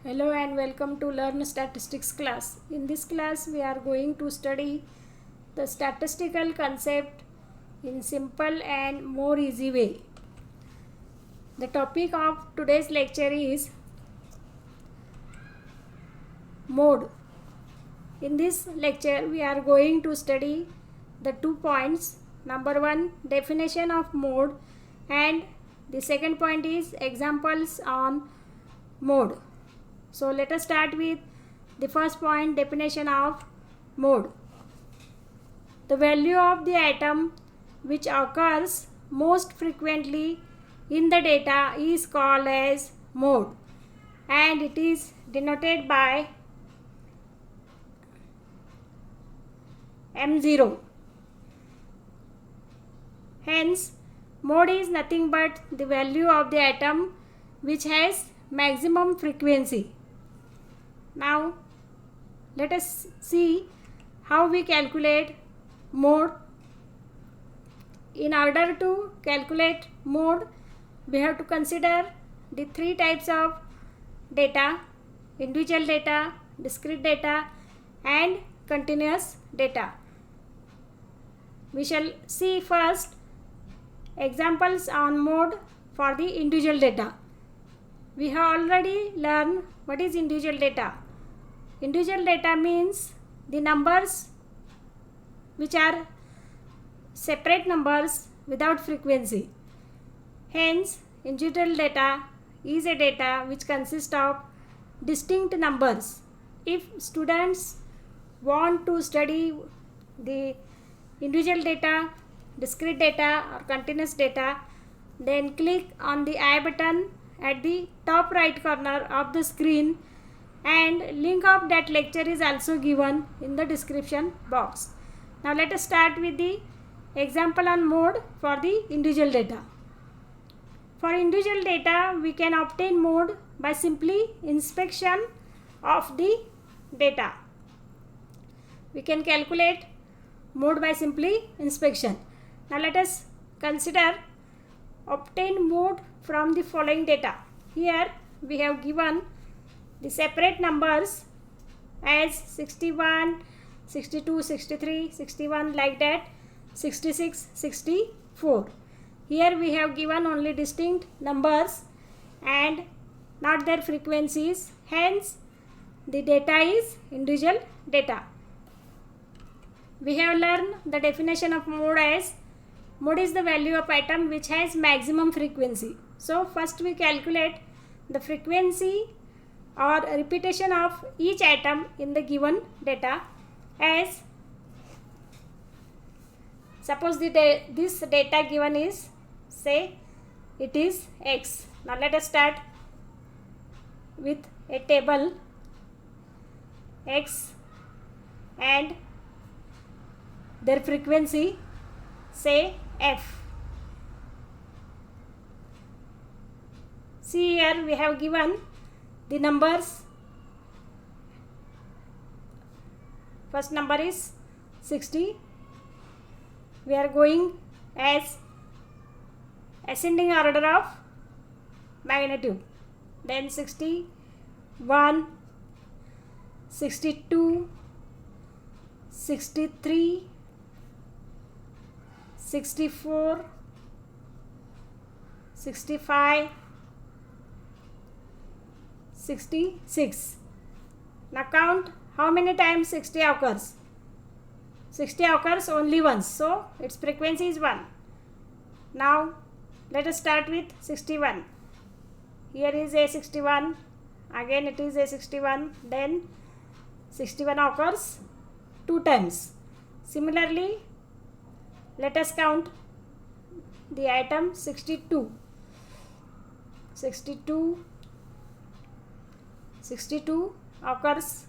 Hello and welcome to Learn Statistics class. In this class we are going to study the statistical concept in simple and more easy way. The topic of today's lecture is mode. In this lecture we are going to study the 2 points. Number 1, definition of mode, and the second point is examples on mode. So let us start with the first point, definition of mode. The value of the item which occurs most frequently in the data is called as mode, and it is denoted by M0. Hence, mode is nothing but the value of the atom which has maximum frequency. Now, let us see how we calculate mode. In order to calculate mode, we have to consider the 3 types of data: individual data, discrete data, and continuous data. We shall see first examples on mode for the individual data. We have already learned what is individual data. Individual data means the numbers which are separate numbers without frequency. Hence, individual data is a data which consists of distinct numbers. If students want to study the individual data, discrete data or continuous data, then click on the I button at the top right corner of the screen, and link of that lecture is also given in the description box. Now let us start with the example on mode for the individual data. For individual data, we can obtain mode by simply inspection of the data. We can calculate mode by simply inspection. Now let us consider obtain mode from the following data. Here we have given the separate numbers as 61, 62, 63, 61, like that, 66, 64. Here we have given only distinct numbers and not their frequencies. Hence, the data is individual data. We have learned the definition of mode as mode is the value of item which has maximum frequency. So first we calculate the frequency or repetition of each atom in the given data. As suppose this data given is, say it is X. Now let us start with a table X and their frequency, say F. See, here we have given the numbers. First number is 60. We are going as ascending order of magnitude. Then 61, 62, 63, 64, 65, 66. Now count how many times 60 occurs. 60 occurs only once, so its frequency is 1. Now let us start with 61. Here is a 61, again it is a 61, then 61 occurs 2 times. Similarly, let us count the item 62. 62 occurs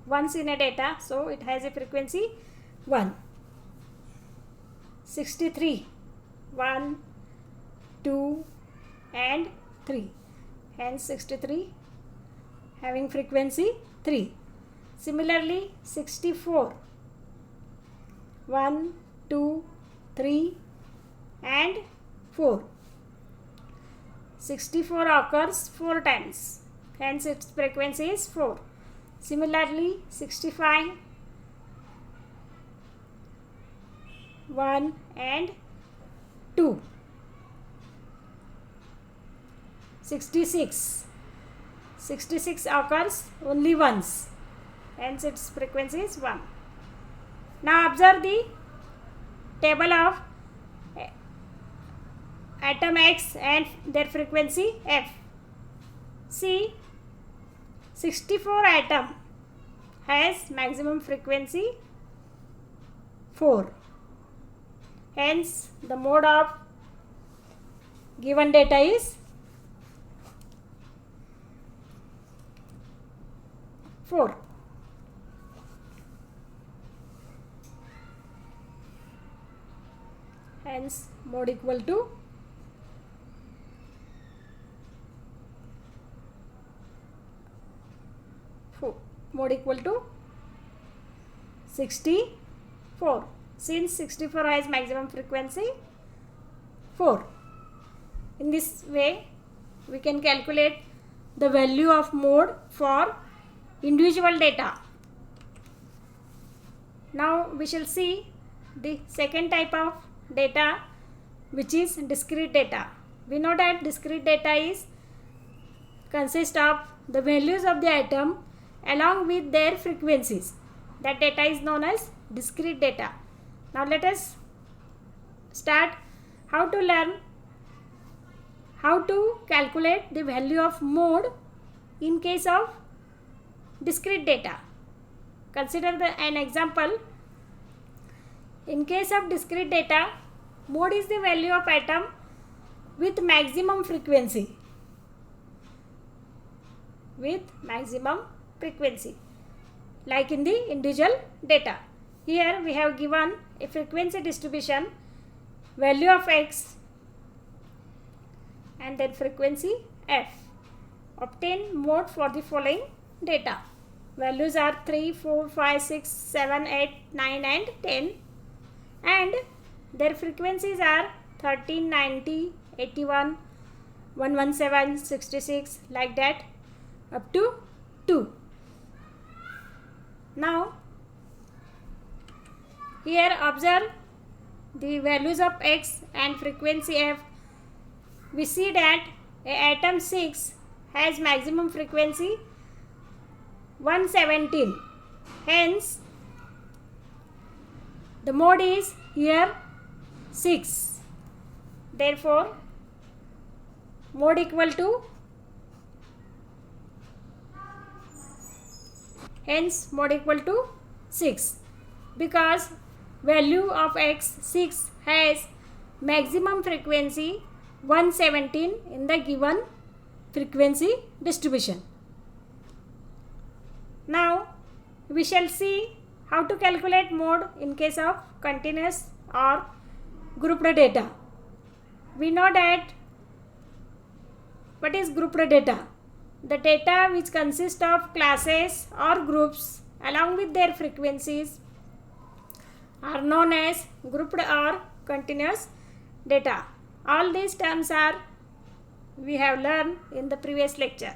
once in a data, so it has a frequency 1. 63, 1, 2 and 3. Hence 63 having frequency 3. Similarly, 64, 1, 2, 3 and 4. 64 occurs 4 times. hence its frequency is 4. Similarly, 65, 1 and 2. 66 occurs only once, hence its frequency is 1. Now observe the table of atom X and their frequency F. See, 64 atom has maximum frequency 4. Hence the mode of given data is 4. Hence mode equal to 4. Mode equal to 64. Since 64 has maximum frequency 4. In this way we can calculate the value of mode for individual data. Now we shall see the second type of data, which is discrete data. We know that discrete data consists of the values of the atom along with their frequencies. That data is known as discrete data. Now let us start how to learn how to calculate the value of mode in case of discrete data. Consider an example. In case of discrete data, mode is the value of atom with maximum frequency. Like in the individual data. Here we have given a frequency distribution, value of X and then frequency F. Obtain mode for the following data. Values are 3, 4, 5, 6, 7, 8, 9 and 10. And their frequencies are 13, 90, 81, 117, 66, like that up to 2. Now here observe the values of X and frequency F. We see that atom 6 has maximum frequency 117. Hence the mode is here 6. Therefore mode equal to, hence mode equal to 6, because value of X 6 has maximum frequency 117 in the given frequency distribution. Now we shall see how to calculate mode in case of continuous or grouped data. We know that what is grouped data? The data which consists of classes or groups along with their frequencies are known as grouped or continuous data. All these terms we have learned in the previous lecture.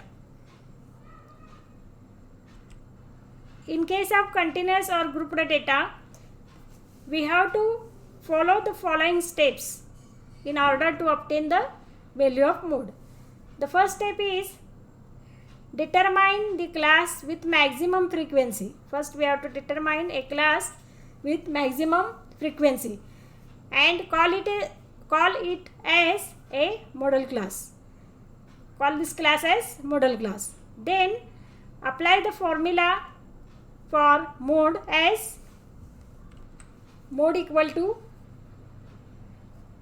In case of continuous or grouped data, we have to follow the following steps in order to obtain the value of mode. The first step is determine the class with maximum frequency. First we have to determine a class with maximum frequency and call it as a model class. Call this class as model class. Then apply the formula for mode as mode equal to,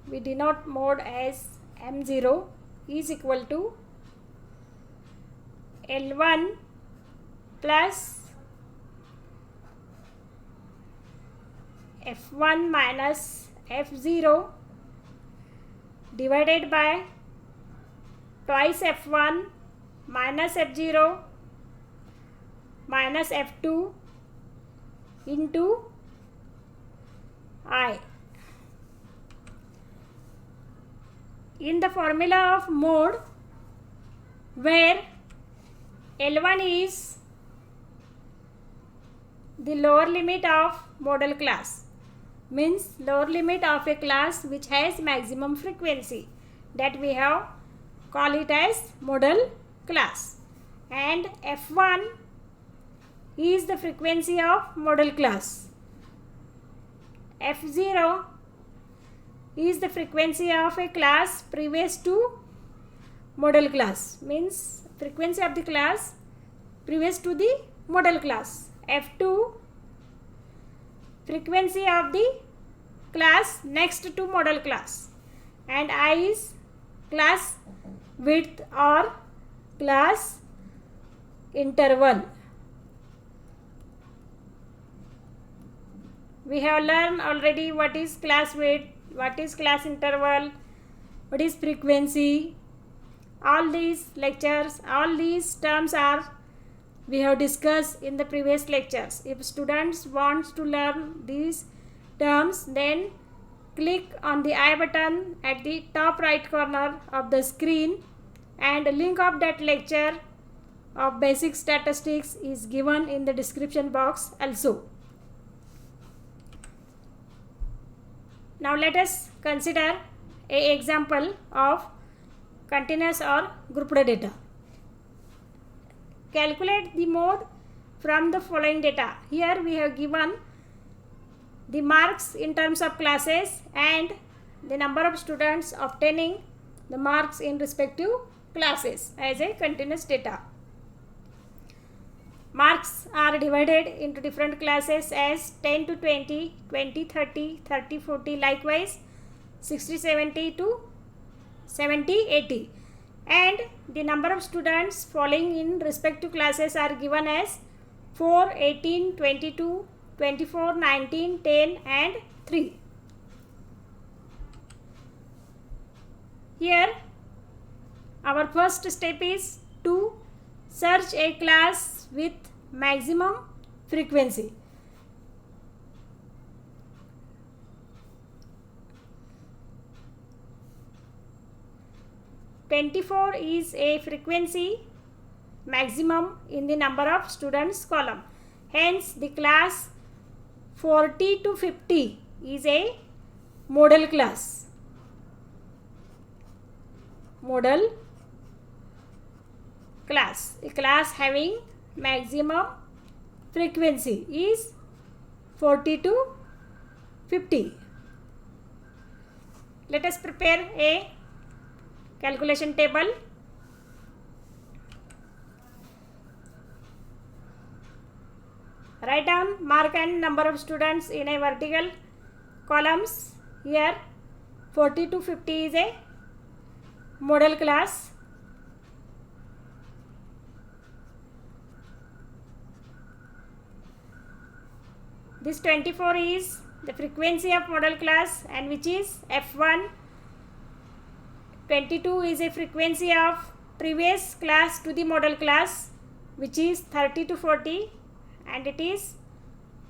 we denote mode as M0 is equal to L1 plus F1 minus F0 divided by twice F1 minus F0 minus F2 into I. In the formula of mode, where L1 is the lower limit of model class, means lower limit of a class which has maximum frequency, that we have call it as model class. And F1 is the frequency of model class. F0 is the frequency of a class previous to model class, means frequency of the class previous to the model class. F2 frequency of the class next to model class, and I is class width or class interval. We have learned already what is class width, what is class interval, what is frequency. All these lectures, all these terms are we have discussed in the previous lectures. If students want to learn these terms, then click on the I button at the top right corner of the screen, and a link of that lecture of basic statistics is given in the description box also. Now let us consider an example of continuous or grouped data. Calculate the mode from the following data. Here we have given the marks in terms of classes and the number of students obtaining the marks in respective classes as a continuous data. Marks are divided into different classes as 10 to 20, 20, 30, 30, 40, likewise 60, 70 to 70, 80. And the number of students falling in respective classes are given as 4, 18, 22, 24, 19, 10 and 3. Here our first step is to search a class with maximum frequency. (24) is a frequency maximum in the number of students column. Hence, the class 40 to 50 is a model class. Model class. A class having maximum frequency is 40 to 50. Let us prepare a calculation table. Write down mark and number of students in a vertical columns. Here 40 to 50 is a model class. This 24 is the frequency of model class, and which is F1. 22 is a frequency of previous class to the model class, which is 30 to 40, and it is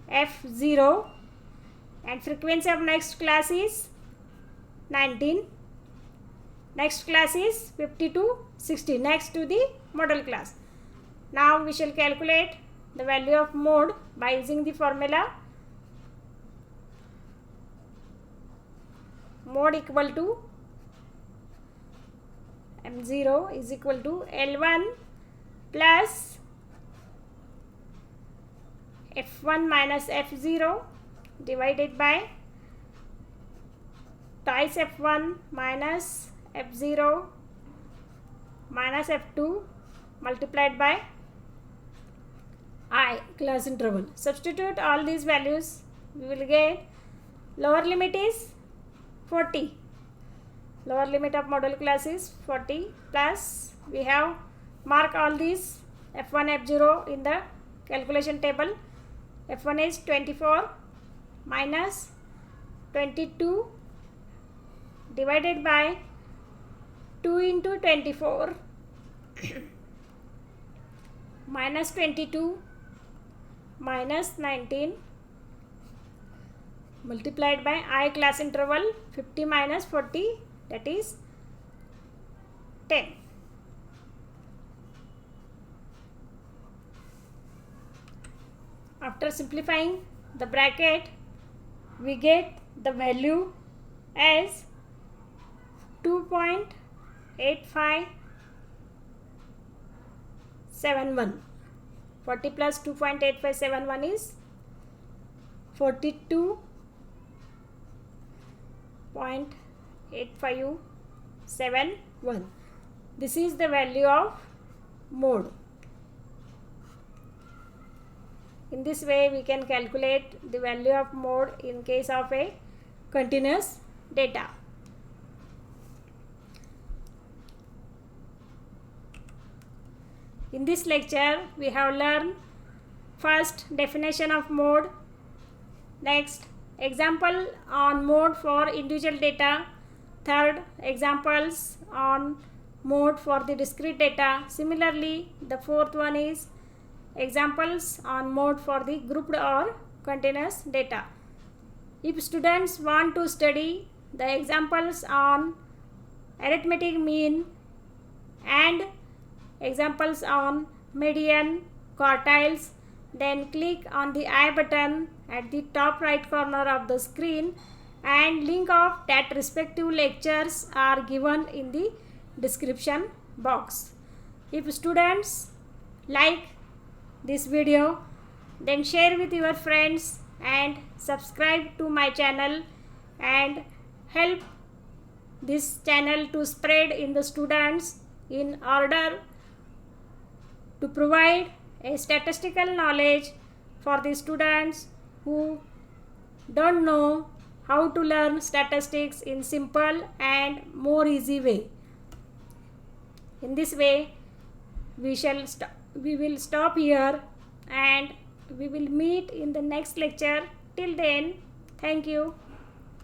F0. And frequency of next class is 19. Next class is 50 to 60, next to the model class. Now we shall calculate the value of mode by using the formula mode equal to M0 is equal to L1 plus F1 minus F0 divided by twice F1 minus F0 minus F2 multiplied by I, class interval. Substitute all these values, we will get lower limit is 40. Lower limit of model class is 40, plus we have mark all these F1, F0 in the calculation table. F1 is 24 minus 22 divided by 2 into 24 minus 22 minus 19 multiplied by I, class interval 50 minus 40, that is 10. After simplifying the bracket, we get the value as 2.8571. 40 plus 2.8571 is 42.8571. This is the value of mode. In this way, we can calculate the value of mode in case of a continuous data. In this lecture, we have learned first definition of mode, next example on mode for individual data, third examples on mode for the discrete data. Similarly, the fourth one is examples on mode for the grouped or continuous data. If students want to study the examples on arithmetic mean and examples on median, quartiles, then click on the I button at the top right corner of the screen, and link of that respective lectures are given in the description box. If students like this video, then share with your friends and subscribe to my channel and help this channel to spread in the students in order to provide a statistical knowledge for the students who don't know how to learn statistics in simple and more easy way. In this way, we will stop here and we will meet in the next lecture. Till then, thank you.